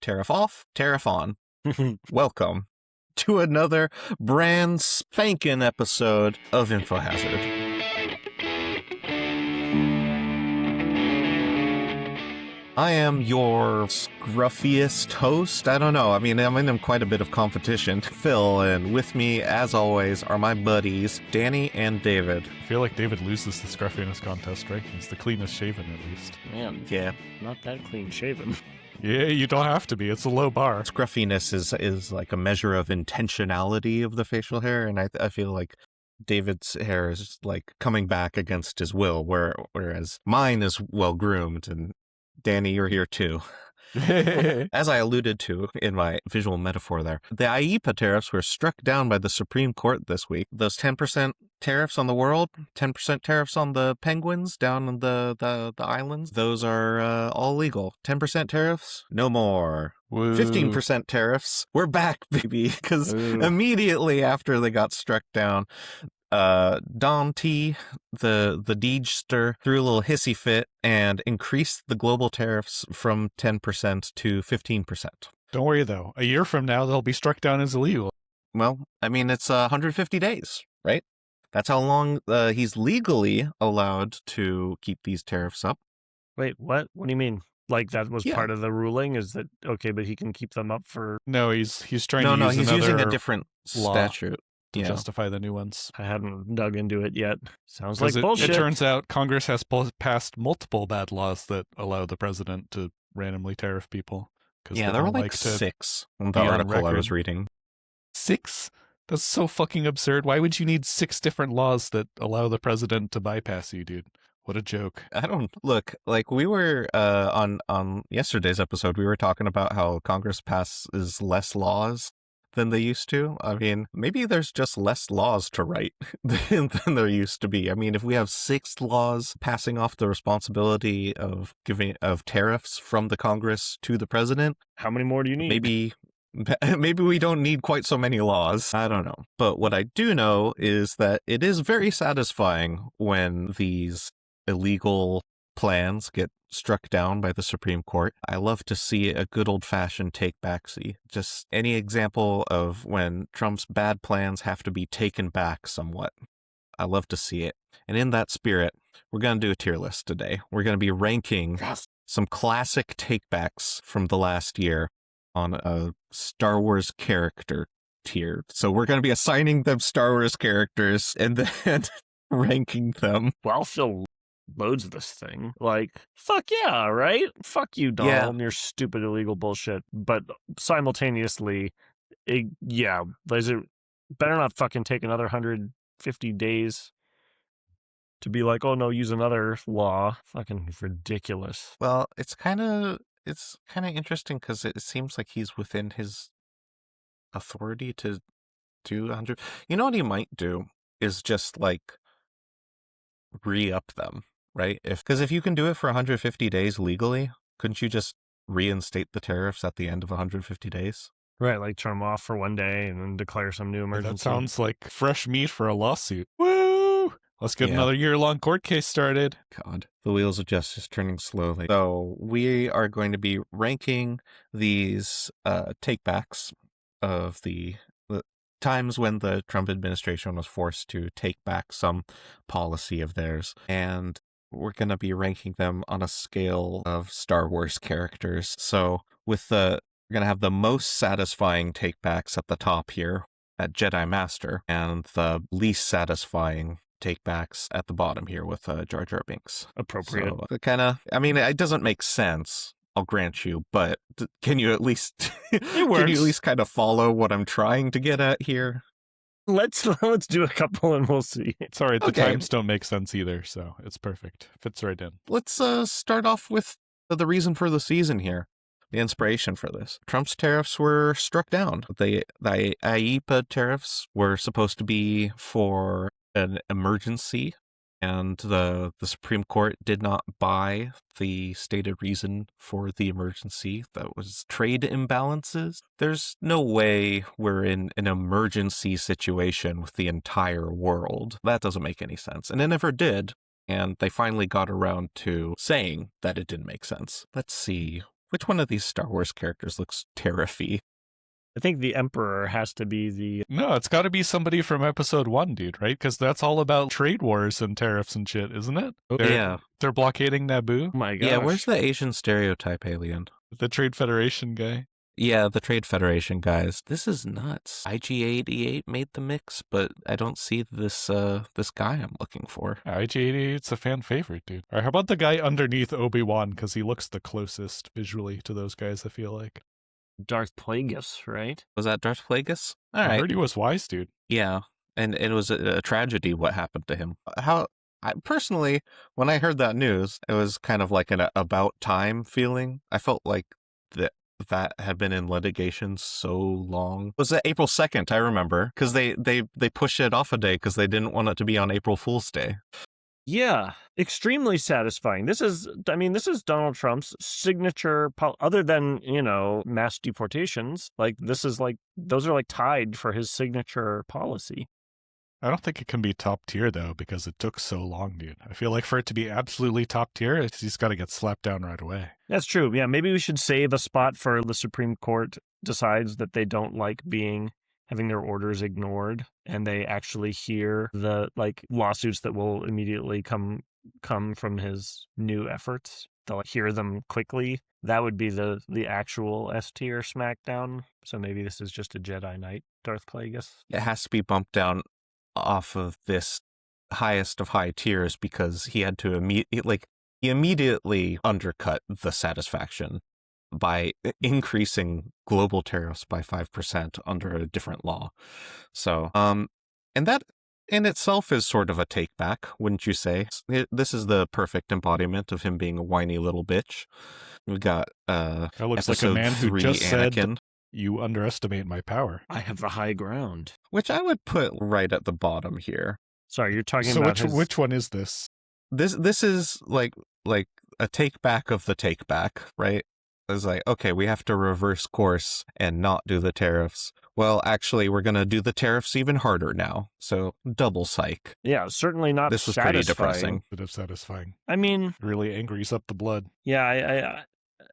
Tariff off, tariff on. Welcome to another brand spanking episode of InfoHazard. I am your scruffiest host. I don't know. I mean, I'm in quite a bit of competition. Phil, and with me, as always, are my buddies, Danny and David. I feel like David loses the scruffiness contest, right? He's the cleanest shaven, at least. Man, Yeah. not that clean shaven. Yeah, you don't have to be. It's a low bar. Scruffiness is like a measure of intentionality of the facial hair, and I feel like David's hair is like coming back against his will, whereas mine is well groomed. And Danny, you're here too. As I alluded to in my visual metaphor there, the IEEPA tariffs were struck down by the Supreme Court this week. Those 10% tariffs on the world, 10% tariffs on the penguins down in the islands, those are all legal. 10% tariffs, no more. Woo. 15% tariffs, we're back, baby, because immediately after they got struck down, Dom T, the Deejster, threw a little hissy fit and increased the global tariffs from 10% to 15%. Don't worry, though. A year from now, they'll be struck down as illegal. Well, I mean, it's 150 days, right? That's how long he's legally allowed to keep these tariffs up. Wait, what? What do you mean? Like that was Yeah. part of the ruling? Is that okay? But he can keep them up for. No, he's trying No, to use he's another using a different law statute. to Yeah. justify the new ones. I hadn't dug into it yet. Sounds like Because bullshit. it turns out Congress has passed multiple bad laws that allow the president to randomly tariff people. Yeah, there were like 6 in the be on article I was record. reading. 6? That's so fucking absurd. Why would you need 6 different laws that allow the president to bypass you, dude? What a joke. I don't look like we were on yesterday's episode. We were talking about how Congress passes less laws than they used to. I mean, maybe there's just less laws to write than there used to be. I mean, if we have 6 laws passing off the responsibility of tariffs from the Congress to the president, How many more do you need? maybe we don't need quite so many laws. I don't know. But what I do know is that it is very satisfying when these illegal plans get struck down by the Supreme Court. I love to see a good old-fashioned take-backsy. Just any example of when Trump's bad plans have to be taken back somewhat. I love to see it. And in that spirit, we're going to do a tier list today. We're going to be ranking some classic takebacks from the last year on a Star Wars character tier. So we're going to be assigning them Star Wars characters and then ranking them. Well, Phil loads this thing. Like, fuck yeah, right? Fuck you, Donald, Yeah. and your stupid illegal bullshit. But simultaneously, there's a better not fucking take another 150 days to be like, oh no, use another law. Fucking ridiculous. Well, it's kind of interesting because it seems like he's within his authority to do 100. You know what he might do is just like re-up them, right? Because if you can do it for 150 days legally, couldn't you just reinstate the tariffs at the end of 150 days? Right, like turn them off for one day and then declare some new emergency. That sounds like fresh meat for a lawsuit. Woo! Let's get another year-long court case started. God, the wheels of justice turning slowly. So we are going to be ranking these takebacks of the times when the Trump administration was forced to take back some policy of theirs. And we're going to be ranking them on a scale of Star Wars characters. So we're going to have the most satisfying takebacks at the top here at Jedi Master, and the least satisfying takebacks at the bottom here with Jar Jar Binks. Appropriate. So I mean, it doesn't make sense, I'll grant you, but can you at least can you at least kind of follow what I'm trying to get at here? Let's do a couple and we'll see. Sorry, the Okay. times don't make sense either, so it's perfect. Fits right in. Let's start off with the reason for the season here. The inspiration for this. Trump's tariffs were struck down. The IEEPA tariffs were supposed to be for an emergency, and the Supreme Court did not buy the stated reason for the emergency. That was trade imbalances. There's no way we're in an emergency situation with the entire world. That doesn't make any sense. And it never did. And they finally got around to saying that it didn't make sense. Let's see. Which one of these Star Wars characters looks tariffy? I think the Emperor has to be the. No, it's got to be somebody from episode 1, dude, right? Because that's all about trade wars and tariffs and shit, isn't it? They're blockading Naboo. Oh my gosh. Yeah, where's the Asian stereotype alien? The Trade Federation guy. Yeah, the Trade Federation guys. This is nuts. IG-88 made the mix, but I don't see this this guy I'm looking for. IG-88's a fan favorite, dude. All right, how about the guy underneath Obi-Wan? Because he looks the closest visually to those guys, I feel like. Darth Plagueis, right? Was that Darth Plagueis? All I right. heard he was wise, dude. Yeah, and it was a tragedy what happened to him. Personally, when I heard that news, it was kind of like an about time feeling. I felt like that had been in litigation so long. Was it April 2nd? I remember because they pushed it off a day because they didn't want it to be on April Fool's Day. Yeah, extremely satisfying. This is Donald Trump's signature, other than, mass deportations. Like, those are like tied for his signature policy. I don't think it can be top tier, though, because it took so long, dude. I feel like for it to be absolutely top tier, he's got to get slapped down right away. That's true. Yeah, maybe we should save a spot for the Supreme Court decides that they don't like having their orders ignored, and they actually hear the lawsuits that will immediately come from his new efforts. They'll hear them quickly. That would be the actual S tier smackdown. So maybe this is just a Jedi Knight, Darth Plagueis. It has to be bumped down off of this highest of high tiers because he had to immediately undercut the satisfaction by increasing global tariffs by 5% under a different law. So, and that in itself is sort of a take back, wouldn't you say? This is the perfect embodiment of him being a whiny little bitch. We got that looks like a episode man who 3 just Anakin, said, "You underestimate my power." I have the high ground. which I would put right at the bottom here. Sorry, you're talking So about which one is this? This is like a take back of the take back, right? It's like, okay, we have to reverse course and not do the tariffs. Well, actually, we're going to do the tariffs even harder now. So double psych. Yeah, certainly not This was satisfying. pretty depressing. Bit of satisfying. I mean, It really angries up the blood. yeah,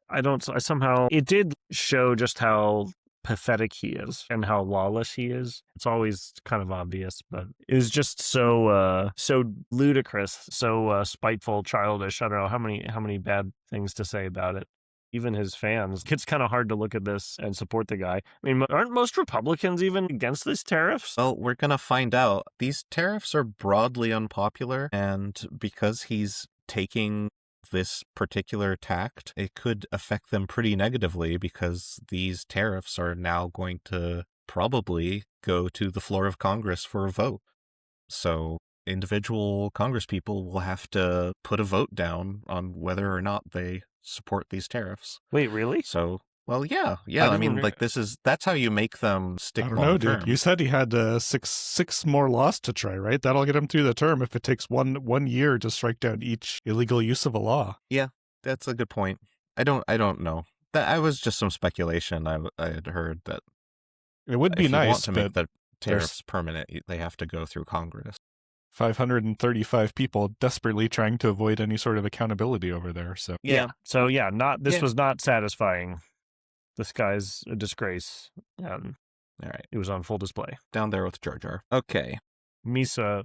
I somehow, it did show just how pathetic he is and how lawless he is. It's always kind of obvious, but it was just so ludicrous, so spiteful, childish. I don't know how many bad things to say about it. Even his fans, it's kind of hard to look at this and support the guy. I mean, aren't most Republicans even against these tariffs? Well, we're going to find out. These tariffs are broadly unpopular, and because he's taking this particular tact, it could affect them pretty negatively because these tariffs are now going to probably go to the floor of Congress for a vote. So individual Congresspeople will have to put a vote down on whether or not they support these tariffs. Wait, really? So, well, yeah. I mean, that's how you make them stick I don't know, long-term. dude. You said he had six more laws to try, right? That'll get him through the term if it takes one year to strike down each illegal use of a law. Yeah, that's a good point. I don't know. That was just some speculation. I had heard that It would be if you nice, want to make but the tariffs permanent, they have to go through Congress. 535 people desperately trying to avoid any sort of accountability over there. So Yeah. So yeah, this Yeah. was not satisfying. This guy's a disgrace. All right, It was on full display. down there with Jar Jar. Okay, Misa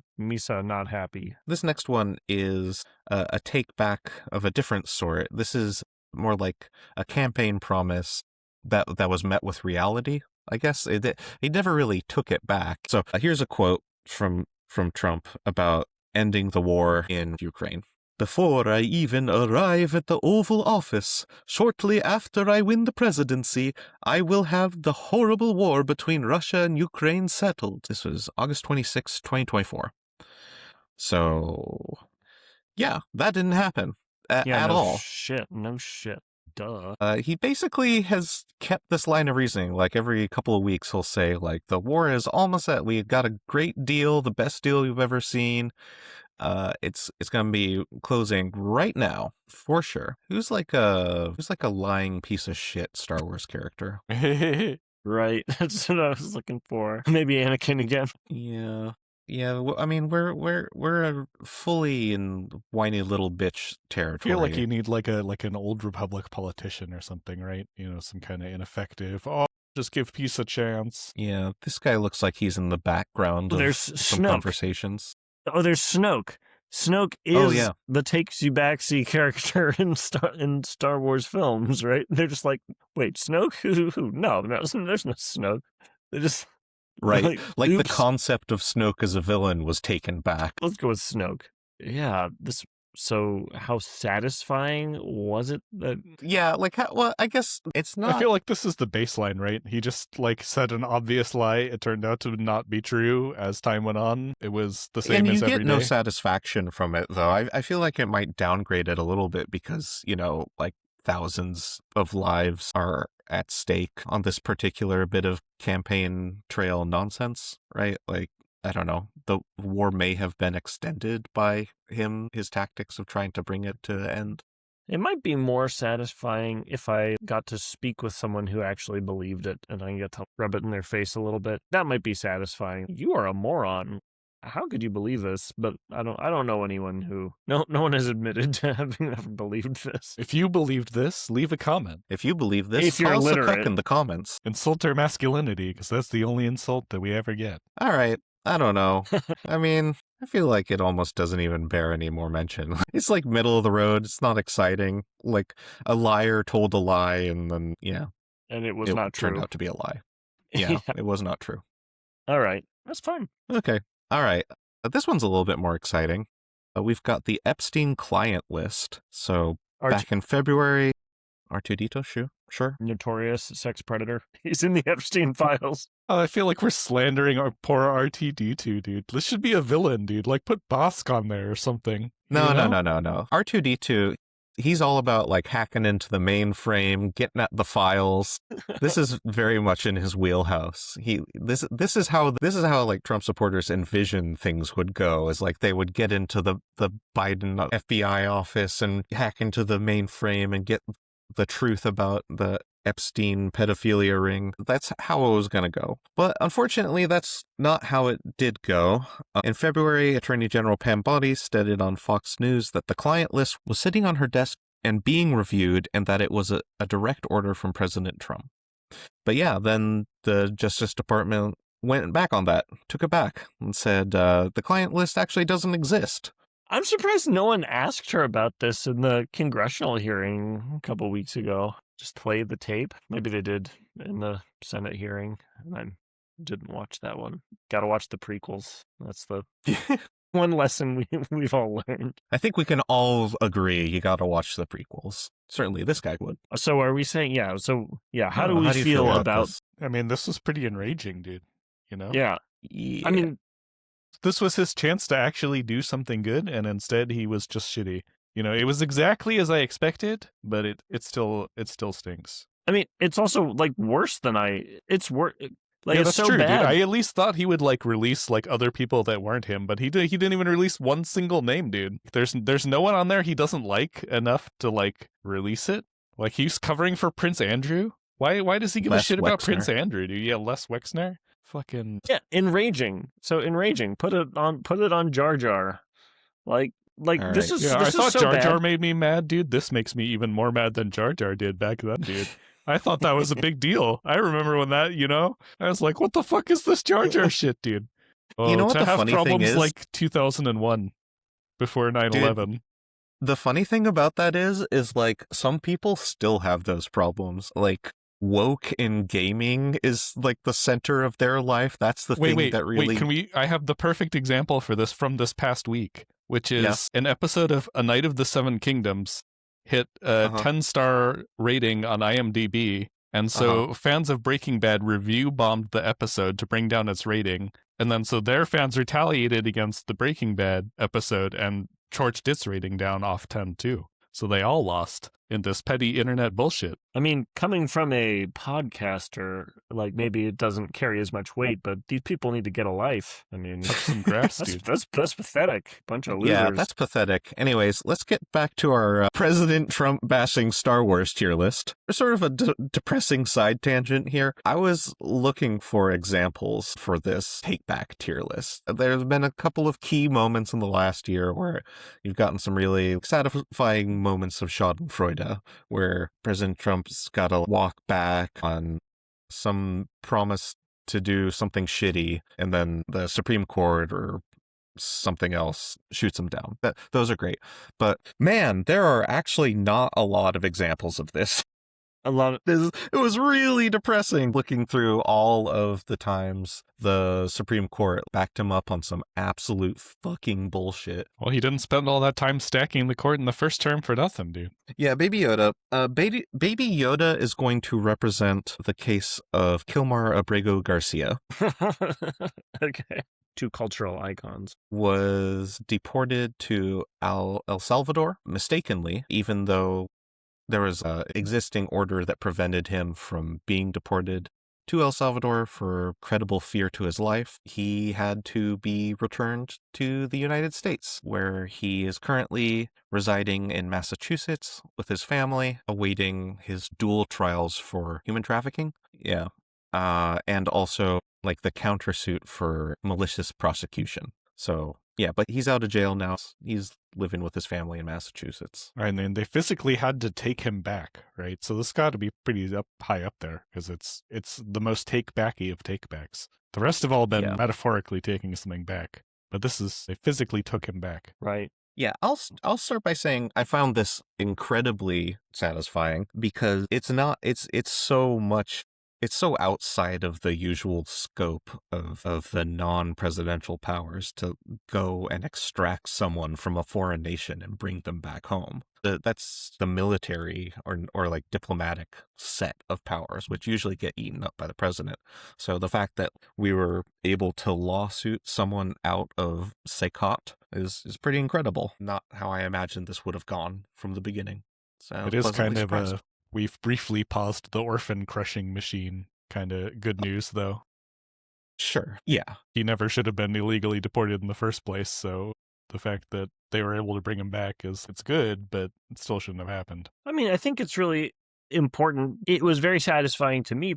not happy. this next one is a take back of a different sort. This is more like a campaign promise that was met with reality. I guess he never really took it back. So here's a quote from Trump about ending the war in Ukraine. Before I even arrive at the Oval Office, shortly after I win the presidency, I will have the horrible war between Russia and Ukraine settled. This was August 26, 2024. So, yeah, that didn't happen at all. No shit. Duh. He basically has kept this line of reasoning. Like every couple of weeks, he'll say, like, the war is almost at. We got a great deal, the best deal you've ever seen. It's going to be closing right now for sure. Who's like a lying piece of shit Star Wars character? Right. That's what I was looking for. Maybe Anakin again. Yeah. Yeah, I mean, we're fully in whiny little bitch I territory. feel like you need like an old Republic politician or something, right? You know, some kind of ineffective. Oh, just give peace a chance. Yeah, this guy looks like he's in the background of There's some Snoke. conversations. Oh, there's Snoke. Snoke Oh, is yeah. the takes you backseat character in Star Wars films, right? They're just like, wait, Snoke? Who? No, there's no Snoke. They just Right. Like the oops, concept of Snoke as a villain was taken back. let's go with Snoke. Yeah, this. So how satisfying was it that Yeah, like, well, I guess it's not. I feel like this is the baseline, right? He just like said an obvious lie. It turned out to not be true as time went on. It was the same and you as get every no day. satisfaction from it, though. I feel like it might downgrade it a little bit because, like thousands of lives are at stake on this particular bit of campaign trail nonsense, right? Like, I don't know. The war may have been extended by his tactics of trying to bring it to an end. it might be more satisfying if I got to speak with someone who actually believed it and I get to rub it in their face a little bit. That might be satisfying. You are a moron. How could you believe this? But I don't know anyone who no one has admitted to having ever believed this. If you believed this, leave a comment. If you believe this, If you're call us a literate. cuck in the comments. Insult our masculinity, because that's the only insult that we ever get. All right. I don't know. I mean, I feel like it almost doesn't even bear any more mention. It's like middle of the road. It's not exciting. Like a liar told a lie, and then And it was it not turned true. out to be a lie. Yeah, it was not true. All right. That's fine. Okay. All right. This one's a little bit more exciting. We've got the Epstein client list. So back in February, R2D2, sure. Notorious sex predator. He's in the Epstein files. Oh, I feel like we're slandering our poor RTD2, dude. This should be a villain, dude. Like put Bosk on there or something. No. You know? No. R2D2, he's all about like hacking into the mainframe, getting at the files. This is very much in his wheelhouse. This is how like Trump supporters envision things would go, is like they would get into the Biden FBI office and hack into the mainframe and get the truth about the Epstein pedophilia ring. That's how it was going to go. But unfortunately, that's not how it did go. In February, Attorney General Pam Bondi stated on Fox News that the client list was sitting on her desk and being reviewed, and that it was a direct order from President Trump. But yeah, then the Justice Department went back on that, took it back, and said the client list actually doesn't exist. I'm surprised no one asked her about this in the congressional hearing a couple weeks ago. Just play the tape. Maybe they did in the Senate hearing, and I didn't watch that one. Got to watch the prequels. That's the one lesson we've all learned. I think we can all agree you got to watch the prequels. Certainly this guy would. So are we saying, how do How we do you feel about this? I mean, this was pretty enraging, dude. You know? Yeah. Yeah. I mean, This was his chance to actually do something good, and instead he was just shitty. You know, it was exactly as I expected, but it still stinks. I mean, it's also like worse than it's worse. Like, yeah, it's that's so true, bad. dude. I at least thought he would like release like other people that weren't him, but he didn't even release one single name, dude. There's no one on there he doesn't like enough to like release it. Like he's covering for Prince Andrew. Why does he give a Les shit about Wexner. Prince Andrew, dude? Yeah, Les Wexner. Fucking Yeah, enraging. So enraging. Put it on Jar Jar. Like All this right. is yeah. this I is thought so Jar bad. Jar made me mad, dude. This makes me even more mad than Jar Jar did back then, dude. I thought that was a big deal. I remember when that, I was like, what the fuck is this Jar Jar shit, dude? Oh, You know what to the have funny thing problems is? like 2001 before 9/11. The funny thing about that is like some people still have those problems. Like woke in gaming is like the center of their life. That's the thing that really. Wait, I have the perfect example for this from this past week, which is Yeah. an episode of A Night of the Seven Kingdoms hit a 10-star rating on IMDb. And so fans of Breaking Bad review bombed the episode to bring down its rating. And then so their fans retaliated against the Breaking Bad episode and torched its rating down off 10 too. So they all lost. in this petty internet bullshit. I mean, coming from a podcaster, like maybe it doesn't carry as much weight, but these people need to get a life. I mean, touch some grass, dude. That's pathetic. Bunch of losers. Yeah, that's pathetic. Anyways, let's get back to our President Trump bashing Star Wars tier list. Sort of a depressing side tangent here. I was looking for examples for this take back tier list. There's been a couple of key moments in the last year where you've gotten some really satisfying moments of Schadenfreude, where President Trump's got to walk back on some promise to do something shitty, and then the Supreme Court or something else shoots him down. Those are great. But man, there are actually not a lot of examples of this. It was really depressing looking through all of the times the Supreme Court backed him up on some absolute fucking bullshit. Well, he didn't spend all that time stacking the court in the first term for nothing, dude. Yeah, Baby Yoda. Baby Yoda is going to represent the case of Kilmar Abrego Garcia. Okay. Two cultural icons. Was deported to El Salvador mistakenly, even though there was an existing order that prevented him from being deported to El Salvador for credible fear to his life. He had to be returned to the United States, where he is currently residing in Massachusetts with his family, awaiting his dual trials for human trafficking. Yeah. And also like the countersuit for malicious prosecution. So yeah, but he's out of jail now. He's living with his family in Massachusetts. Right, and then they physically had to take him back, right? So this got to be pretty high up there, because it's the most take-backy of take-backs. The rest have all been metaphorically taking something back, but they physically took him back. Right. Yeah, I'll start by saying I found this incredibly satisfying because it's so outside of the usual scope of the non-presidential powers to go and extract someone from a foreign nation and bring them back home. That's the military or like diplomatic set of powers, which usually get eaten up by the president. So the fact that we were able to lawsuit someone out of Secot is pretty incredible. Not how I imagined this would have gone from the beginning. So it is kind of we've briefly paused the orphan crushing machine kind of good news, though. Sure, yeah. He never should have been illegally deported in the first place, so the fact that they were able to bring him back it's good, but it still shouldn't have happened. I mean, I think it's really important. It was very satisfying to me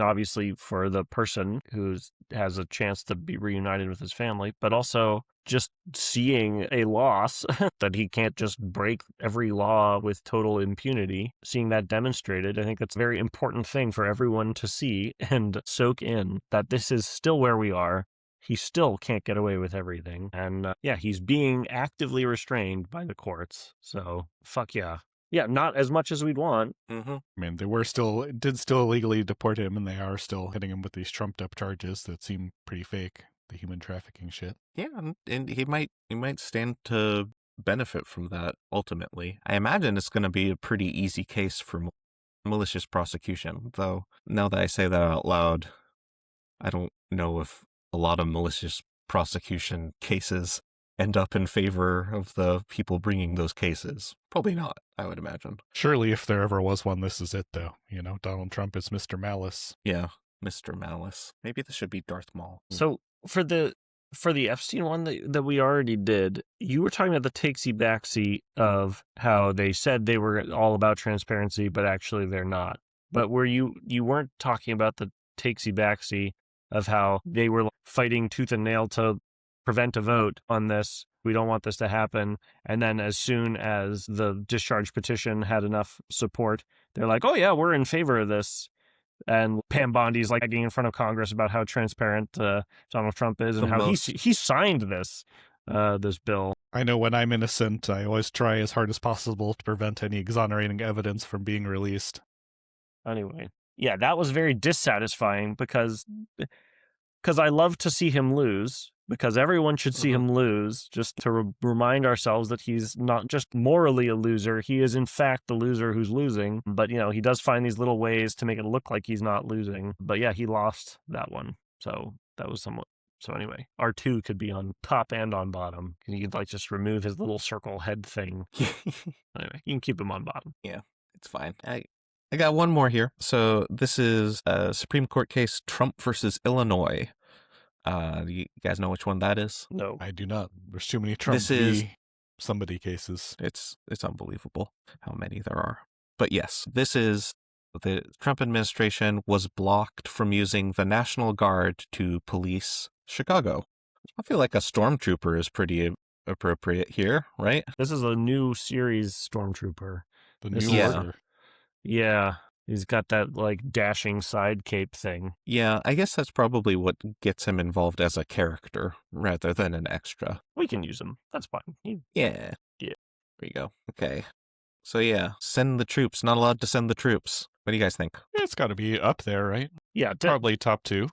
obviously for the person who has a chance to be reunited with his family, but also just seeing a loss that he can't just break every law with total impunity, seeing that demonstrated. I think that's a very important thing for everyone to see and soak in, that this is still where we are. He still can't get away with everything. And he's being actively restrained by the courts. So fuck yeah. Yeah, not as much as we'd want. Mm-hmm. I mean, they did still illegally deport him, and they are still hitting him with these trumped up charges that seem pretty fake. The human trafficking shit. Yeah, and he might stand to benefit from that ultimately. I imagine it's going to be a pretty easy case for malicious prosecution, though now that I say that out loud, I don't know if a lot of malicious prosecution cases end up in favor of the people bringing those cases. Probably not, I would imagine. Surely if there ever was one, this is it, though. You know, Donald Trump is Mr. Malice. Yeah, Mr. Malice. Maybe this should be Darth Maul. So for the Epstein one that we already did, you were talking about the takesy-backsy of how they said they were all about transparency, but actually they're not. But you weren't talking about the takesy-backsy of how they were fighting tooth and nail to prevent a vote on this. We don't want this to happen. And then as soon as the discharge petition had enough support, they're like, oh yeah, we're in favor of this. And Pam Bondi's like begging in front of Congress about how transparent Donald Trump is and how he signed this bill. I know when I'm innocent, I always try as hard as possible to prevent any exonerating evidence from being released. Anyway, yeah, that was very dissatisfying because I love to see him lose, because everyone should see him lose, just to remind ourselves that he's not just morally a loser. He is, in fact, the loser who's losing. But, he does find these little ways to make it look like he's not losing. But, yeah, he lost that one. So that was somewhat So anyway, R2 could be on top and on bottom. And you could like just remove his little circle head thing. Anyway, you can keep him on bottom. Yeah, it's fine. I got one more here. So this is a Supreme Court case, Trump versus Illinois. You guys know which one that is? No. I do not. There's too many Trump v. somebody cases. It's unbelievable how many there are. But yes, this is the Trump administration was blocked from using the National Guard to police Chicago. I feel like a stormtrooper is pretty appropriate here, right? This is a new series stormtrooper. The new order. Yeah. He's got that like dashing side cape thing. Yeah, I guess that's probably what gets him involved as a character rather than an extra. We can use him. That's fine. Yeah. Yeah. There you go. Okay. So yeah, send the troops. Not allowed to send the troops. What do you guys think? It's got to be up there, right? Yeah. Probably top 2.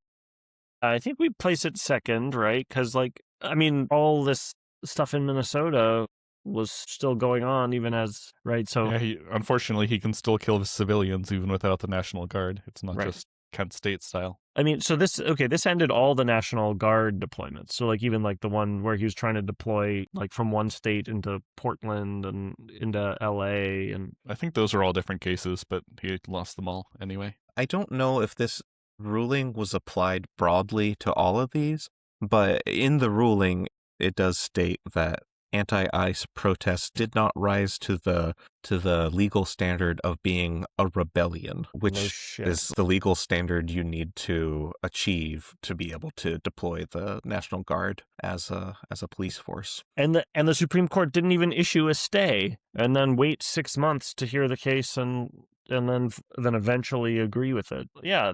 I think we place it second, right? Because like, I mean, all this stuff in Minnesota was still going on even as, right? So yeah, unfortunately, he can still kill civilians even without the National Guard. It's not just Kent State style. I mean, so this ended all the National Guard deployments. So like even like the one where he was trying to deploy like from one state into Portland and into LA. And I think those are all different cases, but he lost them all anyway. I don't know if this ruling was applied broadly to all of these, but in the ruling, it does state that anti-ICE protests did not rise to the legal standard of being a rebellion, which is the legal standard you need to achieve to be able to deploy the National Guard as a police force. And the Supreme Court didn't even issue a stay, and then wait 6 months to hear the case, and then eventually agree with it. Yeah,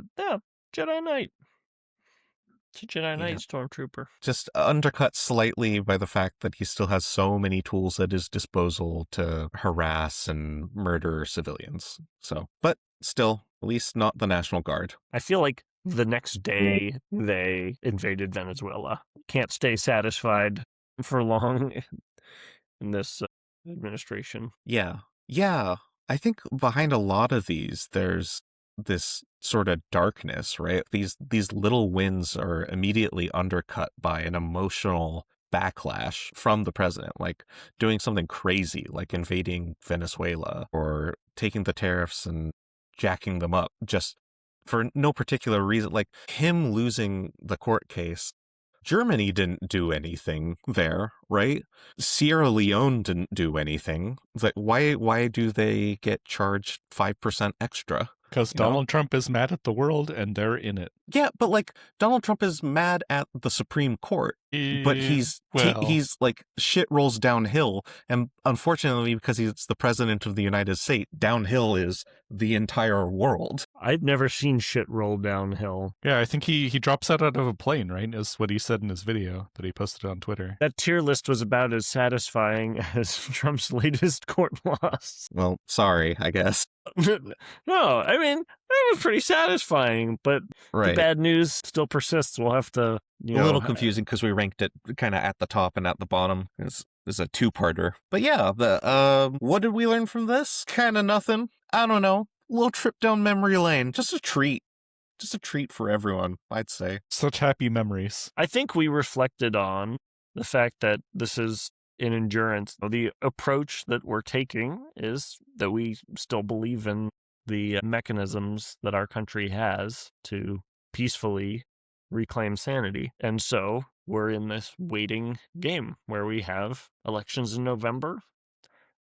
Jedi Knight. It's a Jedi Knight stormtrooper. Just undercut slightly by the fact that he still has so many tools at his disposal to harass and murder civilians. So, but still, at least not the National Guard. I feel like the next day they invaded Venezuela. Can't stay satisfied for long in this administration. Yeah. I think behind a lot of these, there's this sort of darkness, right? These little wins are immediately undercut by an emotional backlash from the president, like doing something crazy, like invading Venezuela or taking the tariffs and jacking them up just for no particular reason. Like him losing the court case, Germany didn't do anything there, right? Sierra Leone didn't do anything. Like why do they get charged 5% extra? Because Donald Trump is mad at the world and they're in it. Yeah, but like Donald Trump is mad at the Supreme Court, but he's like shit rolls downhill. And unfortunately, because he's the president of the United States, downhill is the entire world. I've never seen shit roll downhill. Yeah, I think he drops out of a plane, right? Is what he said in his video that he posted on Twitter. That tier list was about as satisfying as Trump's latest court loss. Well, sorry, I guess. No, I mean, that was pretty satisfying, but the bad news still persists. We'll have to, a little confusing because we ranked it kind of at the top and at the bottom. It's a two-parter. But yeah, what did we learn from this? Kind of nothing. I don't know. A little trip down memory lane. Just a treat. Just a treat for everyone, I'd say. Such happy memories. I think we reflected on the fact that this is in endurance. The approach that we're taking is that we still believe in the mechanisms that our country has to peacefully reclaim sanity. And so we're in this waiting game where we have elections in November,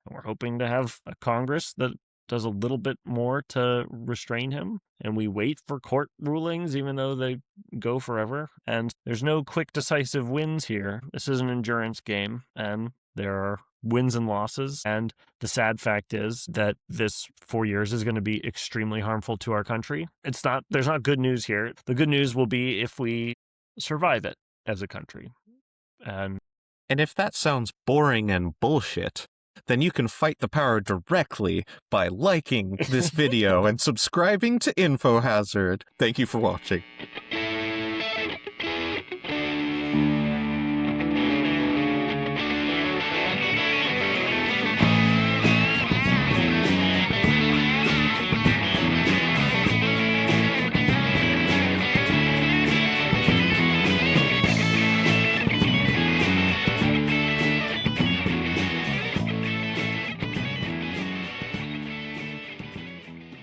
and we're hoping to have a Congress that does a little bit more to restrain him. And we wait for court rulings, even though they go forever. And there's no quick, decisive wins here. This is an endurance game, and there are wins and losses. And the sad fact is that this 4 years is going to be extremely harmful to our country. There's not good news here. The good news will be if we survive it as a country. And if that sounds boring and bullshit, then you can fight the power directly by liking this video and subscribing to InfoHazard. Thank you for watching.